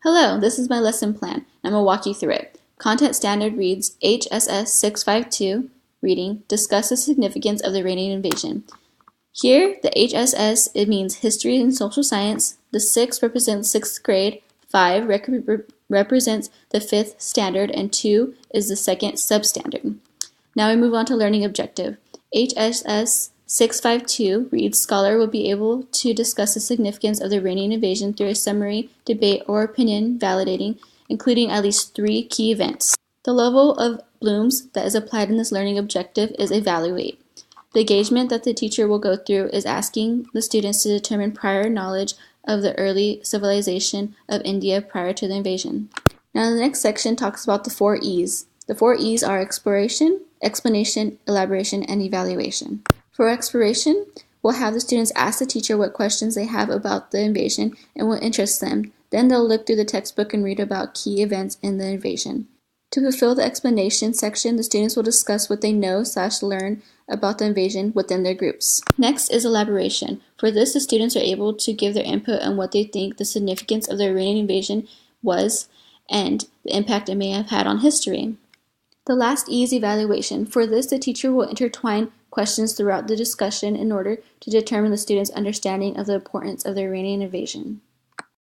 Hello, this is my lesson plan. I'm going to walk you through it. Content Standard reads HSS 652, reading, discuss the significance of the Iranian invasion. Here, the HSS, it means History and Social Science, the 6 represents 6th grade, 5 represents the 5th standard, and 2 is the 2nd substandard. Now we move on to learning objective. HSS 652 reads, Scholar will be able to discuss the significance of the Iranian invasion through a summary, debate, or opinion validating, including at least 3 key events. The level of Bloom's that is applied in this learning objective is evaluate. The engagement that the teacher will go through is asking the students to determine prior knowledge of the early civilization of India prior to the invasion. Now the next section talks about the 4 E's. The 4 E's are exploration, explanation, elaboration, and evaluation. For exploration, we'll have the students ask the teacher what questions they have about the invasion and what interests them. Then they'll look through the textbook and read about key events in the invasion. To fulfill the explanation section, the students will discuss what they know/learn about the invasion within their groups. Next is elaboration. For this, the students are able to give their input on what they think the significance of the Iranian invasion was and the impact it may have had on history. The last E is evaluation. For this, the teacher will intertwine questions throughout the discussion in order to determine the students' understanding of the importance of the Iranian invasion.